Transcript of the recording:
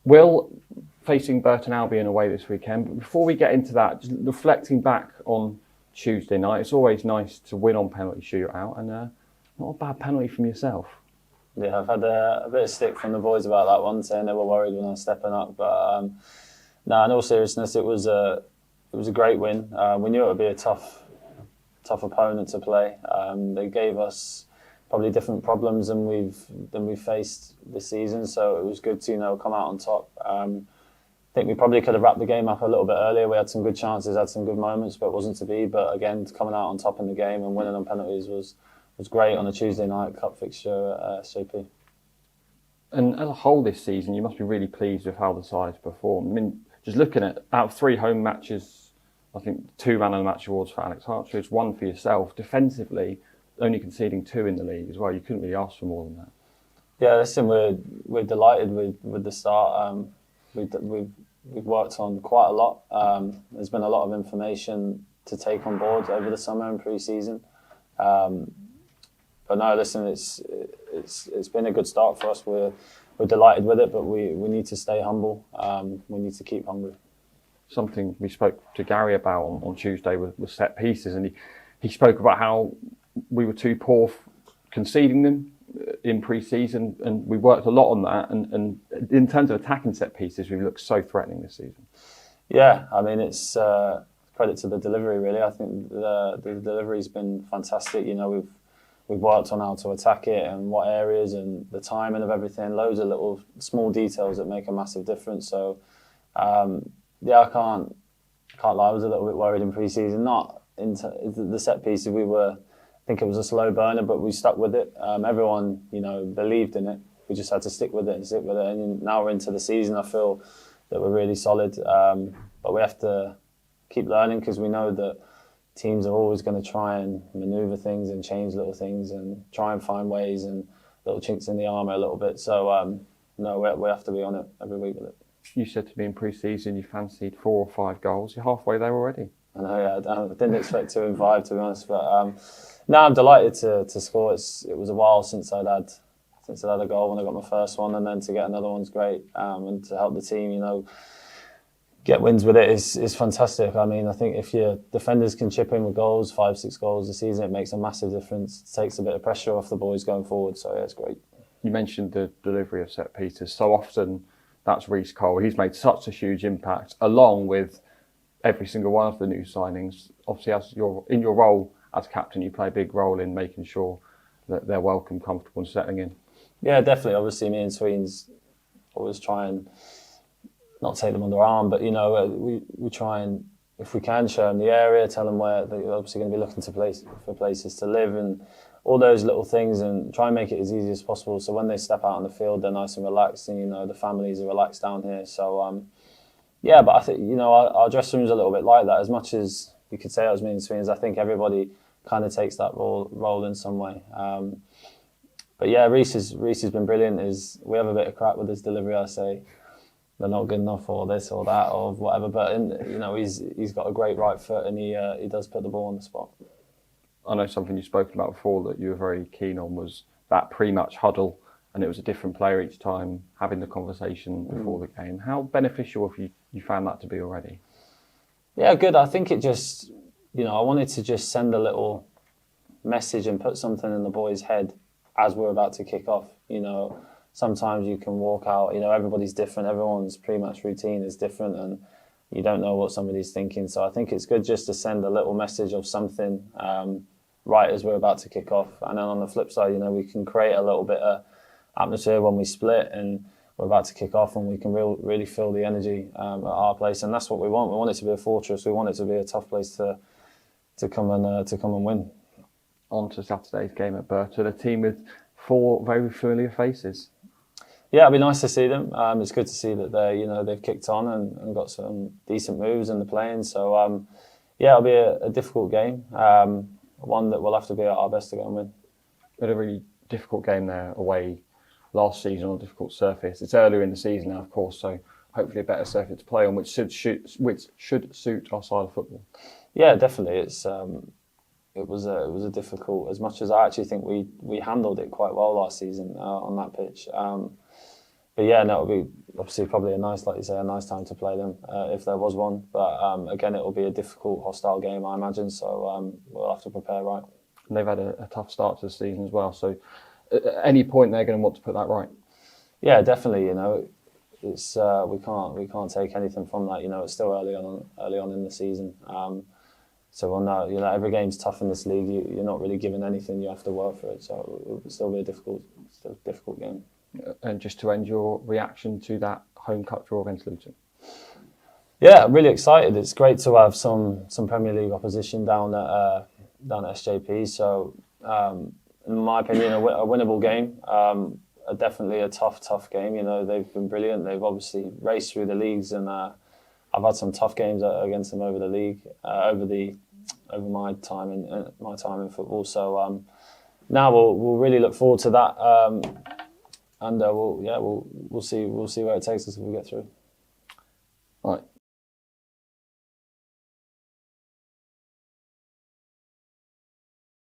Will facing Burton Albion away this weekend. But before we get into that, just reflecting back on Tuesday night, it's always nice to win on penalty shootout, and not a bad penalty from yourself. Yeah, I've had a bit of stick from the boys about that one, saying they were worried when I was stepping up. But no, in all seriousness, it was a great win. We knew it would be a tough opponent to play. They gave us probably different problems than we've faced this season, so it was good to come out on top. I think we probably could have wrapped the game up a little bit earlier. We had some good chances, had some good moments, but it wasn't to be. But again, coming out on top in the game and winning on penalties was great on a Tuesday night cup fixture at SJP. And as a whole this season, you must be really pleased with how the side's performed. I mean, just looking at out of 3 home matches, I think 2 man of the match awards for Alex Hartridge, 1 for yourself. Defensively, only conceding 2 in the league as well. You couldn't really ask for more than that. Yeah, listen, we're delighted with the start. We've worked on quite a lot. There's been a lot of information to take on board over the summer and pre-season. But no, listen, it's been a good start for us. We're delighted with it, but we need to stay humble. We need to keep hungry. Something we spoke to Gary about on Tuesday was set pieces, and he spoke about how we were too poor conceding them in pre-season, and we worked a lot on that. And in terms of attacking set pieces, we looked so threatening this season. Yeah, I mean, it's credit to the delivery, really. I think the delivery's been fantastic. We've worked on how to attack it and what areas and the timing of everything. Loads of little small details that make a massive difference. So, yeah, I can't lie. I was a little bit worried in pre-season. Not into the set pieces. I think it was a slow burner, but we stuck with it. Everyone, believed in it. We just had to stick with it and stick with it. And now we're into the season. I feel that we're really solid. But we have to keep learning, because we know that teams are always going to try and manoeuvre things and change little things and try and find ways and little chinks in the armour a little bit. So, no, we have to be on it every week with it. You said to me in pre-season you fancied 4 or 5 goals. You're halfway there already. I know, yeah. I didn't expect 2 and 5, to be honest. But no, I'm delighted to score. It was a while since I'd had a goal when I got my first one, and then to get another one's great. And to help the team, get wins with it is fantastic. I mean, I think if your defenders can chip in with goals, 5, 6 goals a season, it makes a massive difference. It takes a bit of pressure off the boys going forward. So yeah, it's great. You mentioned the delivery of set pieces. So often that's Reece Cole. He's made such a huge impact, along with every single one of the new signings. Obviously, in your role as captain, you play a big role in making sure that they're welcome, comfortable and settling in. Yeah, definitely. Obviously, me and Sweens always try and not take them under arm, but we try and, if we can, show them the area, tell them where they're obviously going to be looking for places to live and all those little things, and try and make it as easy as possible. So when they step out on the field, they're nice and relaxed, and the families are relaxed down here. So yeah, but I think our dressing room's a little bit like that. As much as you could say I was me and Sweens, I think everybody kind of takes that role in some way. But yeah, Reece has been brilliant. We have a bit of crap with his delivery. I say they're not good enough, or this or that or whatever. But he's got a great right foot, and he does put the ball on the spot. I know something you've spoken about before that you were very keen on was that pre-match huddle, and it was a different player each time having the conversation before the game. How beneficial have you found that to be already? Yeah, good. I think it just, I wanted to just send a little message and put something in the boys' head as we're about to kick off. Sometimes you can walk out, everybody's different, everyone's pre-match routine is different, and you don't know what somebody's thinking. So I think it's good just to send a little message of something right as we're about to kick off. And then on the flip side, we can create a little bit of atmosphere when we split and we're about to kick off, and we can really feel the energy at our place. And that's what we want. We want it to be a fortress. We want it to be a tough place to come and win. On to Saturday's game at Burton, a team with 4 very familiar faces. Yeah, it'll be nice to see them. It's good to see that they've kicked on and got some decent moves and they're playing. So yeah, it'll be a difficult game. One that we'll have to be at our best to go and win. We had a really difficult game there away last season on a difficult surface. It's earlier in the season now, of course, so hopefully a better surface to play on, which should suit our side of football. Yeah, definitely. It was a difficult, as much as I actually think we handled it quite well last season on that pitch. but yeah, no, it'll be obviously probably a nice, like you say, a nice time to play them if there was one. But again, it will be a difficult, hostile game, I imagine. So we'll have to prepare right. And they've had a tough start to the season as well. So at any point they're going to want to put that right. Yeah, definitely. You know, it's we can't take anything from that. You know, it's still early on in the season. So we'll know, you know, every game's tough in this league. You're not really given anything. You have to work for it. So it'll still be a difficult game. And just to end, your reaction to that home cup draw against Luton? Yeah, really excited. It's great to have some Premier League opposition down at SJP. So in my opinion, a winnable game. Definitely a tough game. You know, they've been brilliant. They've obviously raced through the leagues, and I've had some tough games against them over the league, over my time in football. So now we'll really look forward to that, and we'll see where it takes us if we get through.